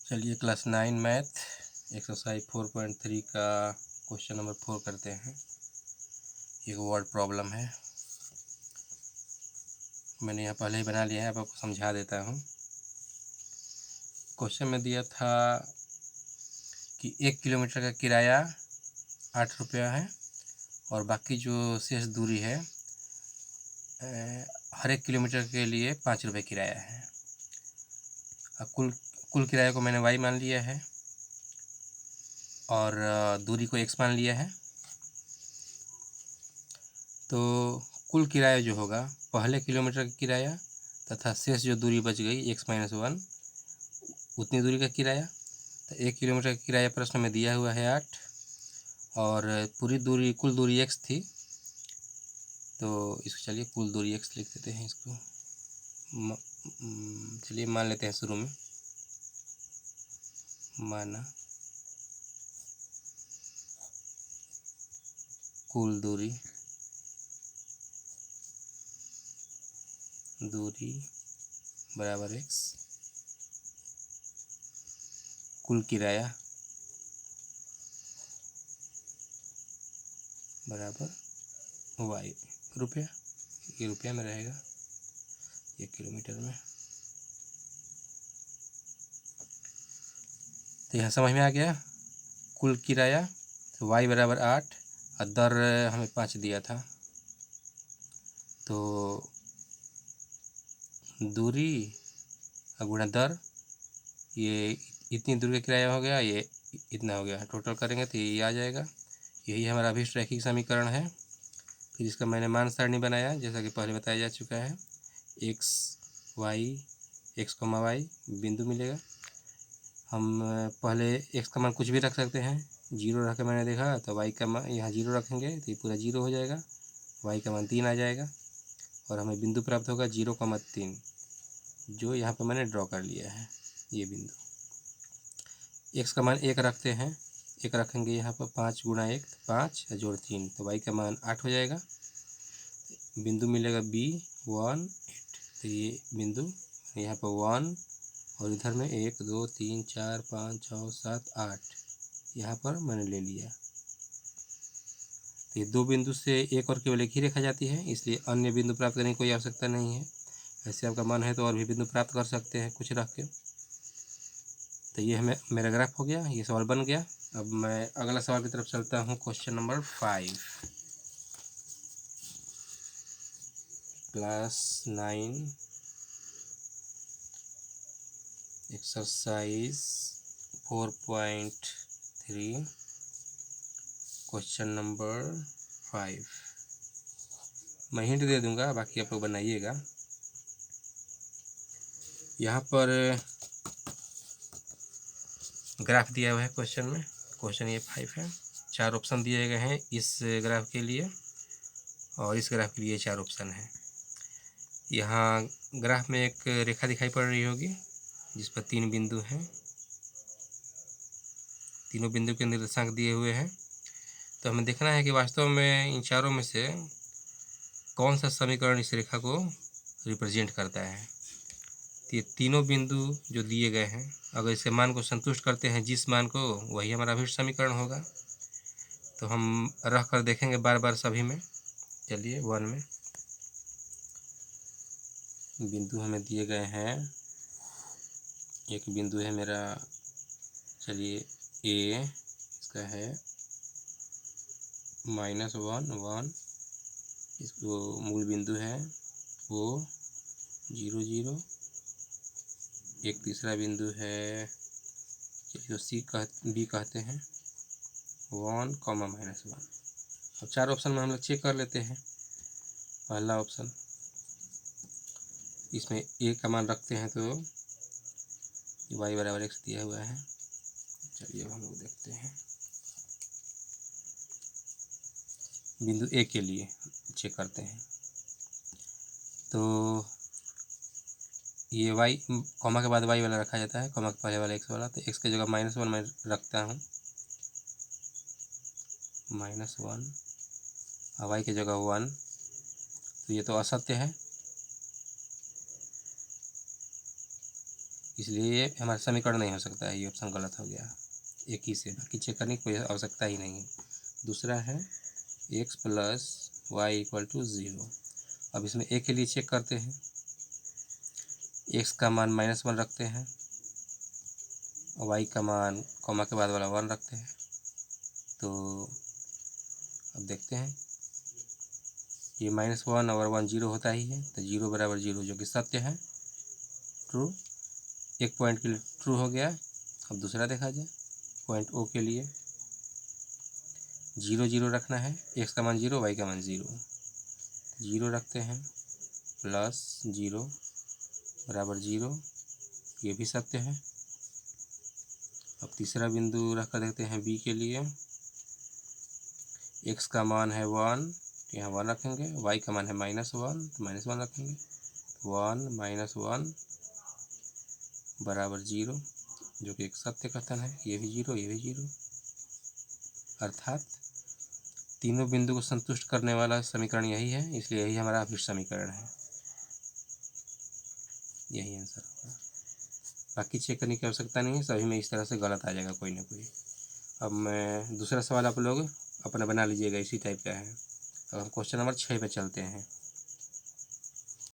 चलिए class 9 math exercise 4.3 का question number 4 करते हैं। एक वर्ड प्रॉब्लम है, मैंने यहाँ पहले ही बना लिया है, अब आपको समझा देता हूँ। क्वेश्चन में दिया था कि 1 किलोमीटर का किराया 8 रुपया है और बाकी जो शेष दूरी है हर 1 किलोमीटर के लिए 5 रुपये किराया है। अब कुल किराए को मैंने y मान लिया है और दूरी को x मान लिया है। तो कुल किराया जो होगा पहले किलोमीटर का किराया तथा शेष जो दूरी बच गई x-1 उतनी दूरी का किराया। तो 1 किलोमीटर का किराया प्रश्न में दिया हुआ है 8 और पूरी दूरी कुल दूरी x थी, तो इसको चलिए कुल दूरी x लिख देते हैं। इसको चलिए मान लेते हैं। शुरू में माना कुल दूरी बराबर x, कुल किराया बराबर y रुपया। ये रुपया में रहेगा 1 किलोमीटर में। तो यहाँ समझ में आ गया। कुल किराया तो y बराबर 8 और दर हमें 5 दिया था, तो दूरी गुणा दर, ये इतनी दूरी का किराया हो गया, ये इतना हो गया, टोटल करेंगे तो ये आ जाएगा। यही हमारा अभिष्ट रैखिक समीकरण है। फिर इसका मैंने मान सारणी बनाया जैसा कि पहले बताया जा चुका है। x y बिंदु मिलेगा। हम पहले x का मान कुछ भी रख सकते हैं, 0 रख के मैंने देखा तो y का मान यहाँ 0 रखेंगे तो ये पूरा 0 हो जाएगा, y का मान 3 आ जाएगा और हमें बिंदु प्राप्त होगा 0,3, जो यहाँ पर मैंने ड्रॉ कर लिया है ये बिंदु। x का मान 1 रखते हैं, 1 रखेंगे यहाँ पर 5 गुणा 1 5 जोड़ 3 तो y का मान 8 हो जाएगा। बिंदु मिलेगा B1 8, तो ये बिंदु यहाँ पर 1 और इधर में 1 2 3 4 5 6 7 8 यहाँ पर मैंने ले लिया। तो ये दो बिंदु से एक और केवल एक ही रेखा जाती है, इसलिए अन्य बिंदु प्राप्त करने की कोई आवश्यकता नहीं है। ऐसे आपका मन है तो और भी बिंदु प्राप्त कर सकते हैं कुछ रख के। तो ये हमें मेरा ग्राफ हो गया, ये सवाल बन गया। अब मैं अगला सवाल की तरफ चलता हूँ। Question number 5 class 9 exercise 4.3 question number 5। मैं हिंट दे दूंगा, बाकी आप लोग बनाइएगा। यहाँ पर ग्राफ दिया हुआ है क्वेश्चन में। क्वेश्चन ये 5 है, 4 ऑप्शन दिए गए हैं इस ग्राफ के लिए और इस ग्राफ के लिए 4 ऑप्शन है। यहाँ ग्राफ में एक रेखा दिखाई पड़ रही होगी जिस पर 3 बिंदु हैं, तीनों बिंदु के निर्देशांक दिए हुए हैं। तो हमें देखना है कि वास्तव में इन चारों में से कौन सा समीकरण इस रेखा को रिप्रेजेंट करता है। तो ये तीनों बिंदु जो दिए गए हैं, अगर इसके मान को संतुष्ट करते हैं जिस मान को, वही हमारा अभिष्ट समीकरण होगा। तो हम रख कर देखेंगे बार बार सभी में। चलिए 1 में बिंदु हमें दिए गए हैं। एक बिंदु है मेरा, चलिए ए, इसका है -1 1, इसको मूल बिंदु है ओ 0 0। एक तीसरा बिंदु है, जो बी कहते हैं 1, -1। अब 4 ऑप्शन में हम लोग चेक कर लेते हैं। पहला ऑप्शन, इसमें ए का मान रखते हैं तो y बराबर x दिया हुआ है। चलिए अब हम लोग देखते हैं बिंदु ए के लिए चेक करते हैं। तो ये y कॉमा के बाद y वाला रखा जाता है, कॉमा के पहले वाला x वाला। तो x की जगह -1 मैं रखता हूँ, -1 और y की जगह 1। तो ये तो असत्य है, इसलिए ये हमारा समीकरण नहीं हो सकता है, ये ऑप्शन गलत हो गया। एक ही से बाकी चेक करने की कोई आवश्यकता ही नहीं है। दूसरा है x plus y equal to 0। अब इसमें a के लिए चेक करते हैं। x का मान -1 रखते हैं और y का मान कॉमा के बाद वाला 1 रखते हैं। तो अब देखते हैं, ये -1 और 1 0 होता ही है, तो 0 बराबर 0 जो कि सत्य है, ट्रू। एक पॉइंट के लिए ट्रू हो गया। अब दूसरा देखा जाए, पॉइंट ओ के लिए 0 0 रखना है, x का मान 0 y का मान 0। 0 रखते हैं प्लस 0 बराबर 0, ये भी सत्य है। अब तीसरा बिंदु रख कर देखते हैं b के लिए। x का मान है 1, तो यहाँ 1 रखेंगे। y का मान है -1, तो -1 रखेंगे। 1 -1 बराबर 0, जो कि एक सत्य कथन है। ये भी 0, ये भी 0, अर्थात तीनों बिंदु को संतुष्ट करने वाला समीकरण यही है, इसलिए यही हमारा अभिष्ट समीकरण है। यही आंसर होगा। बाकी चेक करने की आवश्यकता नहीं है, सभी में इस तरह से गलत आ जाएगा कोई ना कोई। अब मैं दूसरा सवाल आप लोग अपना बना लीजिएगा, इसी टाइप का है। अब हम क्वेश्चन नंबर 6 पे चलते हैं।